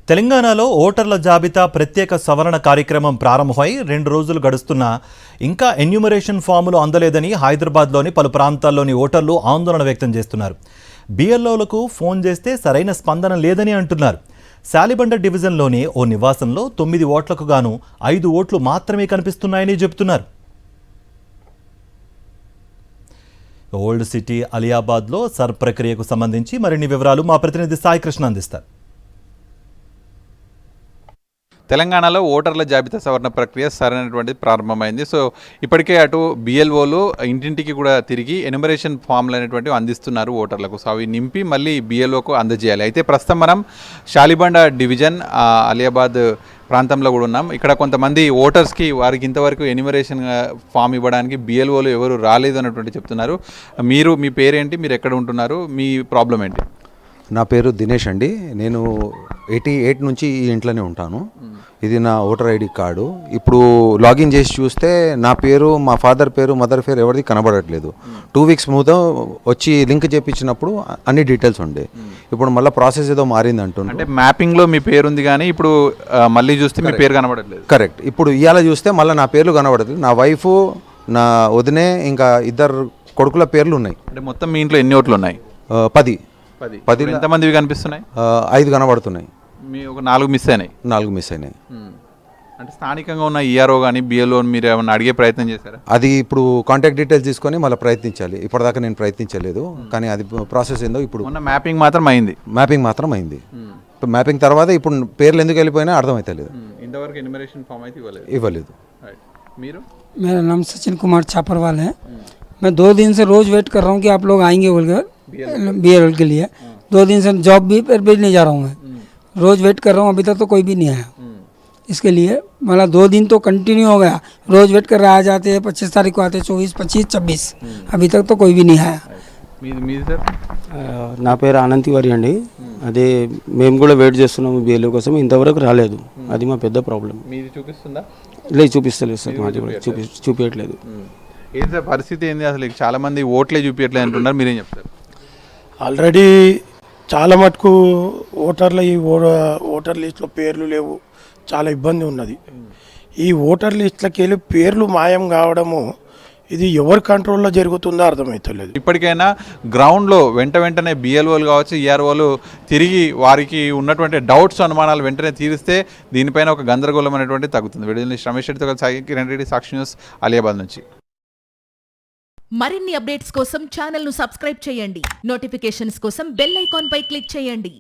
తెలంగాణలో ఓటర్ల జాబితా ప్రత్యేక సవరణ కార్యక్రమం ప్రారంభమై 2 రోజులు గడుస్తున్నా ఇంకా ఎన్యూమరేషన్ ఫాములు అందలేదని హైదరాబాద్లోని పలు ప్రాంతాల్లోని ఓటర్లు ఆందోళన వ్యక్తం చేస్తున్నారు. బిఎల్ఓలకు ఫోన్ చేస్తే సరైన స్పందన లేదని అంటున్నారు. శాలిబండ డివిజన్లోని ఓ నివాసంలో 9 ఓట్లకు గాను 5 ఓట్లు మాత్రమే కనిపిస్తున్నాయని చెబుతున్నారు. ఓల్డ్ సిటీ అలియాబాద్లో సర్ ప్రక్రియకు సంబంధించి మరిన్ని వివరాలు మా ప్రతినిధి సాయి కృష్ణ అందిస్తారు. తెలంగాణలో ఓటర్ల జాబితా సవరణ ప్రక్రియ సరైనటువంటి ప్రారంభమైంది. సో ఇప్పటికే అటు బిఎల్ఓలు ఇంటింటికి కూడా తిరిగి ఎన్యూమరేషన్ ఫామ్లు అనేటువంటివి అందిస్తున్నారు ఓటర్లకు. సో అవి నింపి మళ్ళీ బిఎల్ఓకు అందజేయాలి. అయితే ప్రస్తుతం మనం శాలిబండ డివిజన్ అలియాబాద్ ప్రాంతంలో కూడా ఉన్నాం. ఇక్కడ కొంతమంది ఓటర్స్కి వారికి ఇంతవరకు ఎన్యూమరేషన్ ఫామ్ ఇవ్వడానికి బిఎల్ఓలు ఎవరు రాలేదు అన్నటువంటి చెప్తున్నారు. మీ పేరేంటి, మీరు ఎక్కడ ఉంటున్నారు, మీ ప్రాబ్లం ఏంటి? నా పేరు దినేష్ అండి. నేను 88 నుంచి ఈ ఇంట్లోనే ఉంటాను. ఇది నా ఓటర్ ఐడి కార్డు. ఇప్పుడు లాగిన్ చేసి చూస్తే నా పేరు, మా ఫాదర్ పేరు, మదర్ పేరు ఎవరిది కనబడట్లేదు. 2 వీక్స్ ముందు వచ్చి లింక్ చేయించినప్పుడు అన్ని డీటెయిల్స్ ఉండే. ఇప్పుడు మళ్ళీ ప్రాసెస్ ఏదో మారింది అంటున్నారు. అంటే మ్యాపింగ్లో మీ పేరు ఉంది కానీ ఇప్పుడు మళ్ళీ చూస్తే మీ పేరు కనబడట్లేదు. కరెక్ట్. ఇప్పుడు ఇవాళ చూస్తే మళ్ళీ నా పేర్లు కనబడట్లేదు. నా వైఫ్, నా వదినే, ఇంకా 2 కొడుకుల పేర్లు ఉన్నాయి. అంటే మొత్తం మీ ఇంట్లో ఎన్ని ఓట్లు ఉన్నాయి? 10. ఎంతమందివి కనిపిస్తున్నాయి? 5 కనబడుతున్నాయి. మీ ఒక 4 మిస్ అయినాయి. 4 మిస్ అయినాయి. అంటే స్థానికంగా ఉన్న ఈఆర్ఓ కానీ బిఎల్ఓ మీరు ఏమైనా అడిగే ప్రయత్నం చేశారా? అది ఇప్పుడు కాంటాక్ట్ డీటెయిల్స్ తీసుకొని మళ్ళీ ప్రయత్నించాలి. ఇప్పటిదాకా నేను ప్రయత్నించలేదు, కానీ అది ప్రాసెస్ ఏందో ఇప్పుడు. మ్యాపింగ్ మాత్రం అయింది. మ్యాపింగ్ తర్వాత ఇప్పుడు పేర్లు ఎందుకు వెళ్ళిపోయినా అర్థమవుతలేదు. ఇంతవరకు ఎన్యూమరేషన్ ఫామ్ అయితే ఇవ్వలేదు. మీరు? मेरा नाम सचिन कुमार छापरवाल है. मैं 2 दिन से रोज़ वेट कर रहा हूँ कि आप लोग आएंगे बोलकर बीएलओ के लिए. 2 दिन से जॉब भी पर भी नहीं जा रहा हूँ मैं. रोज़ वेट कर रहा हूँ, अभी तक तो कोई भी नहीं आया. इसके लिए मतलब 2 दिन तो कंटिन्यू हो गया. रोज़ वेट कर रहा, आ जाते हैं 25 तारीख को आते, 24, 25, 26. अभी तक तो कोई भी नहीं आया. నా పేరు ఆనంద్ తివారీ అండి. అదే మేము కూడా వెయిట్ చేస్తున్నాము బిఎల్ఓ కోసం, ఇంతవరకు రాలేదు. అది మా పెద్ద ప్రాబ్లం. మీది చూపిస్తుందా? లేదు, చూపిస్తలేదు సార్. మాది కూడా చూపించట్లేదు. ఏంటి సార్ పరిస్థితి ఏంది అసలు? చాలా మంది ఓట్లే చూపించట్లేదు అంటున్నారు, మీరేం చెప్తారు? ఆల్రెడీ చాలా మటుకు ఈ ఓటర్ లిస్టులో పేర్లు లేవు, చాలా ఇబ్బంది ఉన్నది. ఈ ఓటర్ లిస్టులకి వెళ్ళి పేర్లు మాయం కావడము ఇది ఎవరి కంట్రోల్లో జరుగుతుందో అర్థమవుతలేదు. ఇప్పటికైనా గ్రౌండ్లో వెంటనే బిఎల్ఓలు కావచ్చు, ఈఆర్ఓలు తిరిగి వారికి ఉన్నటువంటి డౌట్స్, అనుమానాలు వెంటనే తీరిస్తే దీనిపైన ఒక గందరగోళం అనేటువంటి తగ్గుతుంది. వీడియో రమేష్ రెడ్డితో సాయి కిరణ్ రెడ్డి, సాక్షి న్యూస్, అలియాబాద్ నుంచి. మరిన్ని అప్డేట్స్ కోసం ఛానల్ను సబ్స్క్రైబ్ చేయండి. నోటిఫికేషన్స్ కోసం బెల్ ఐకాన్ పై క్లిక్ చేయండి.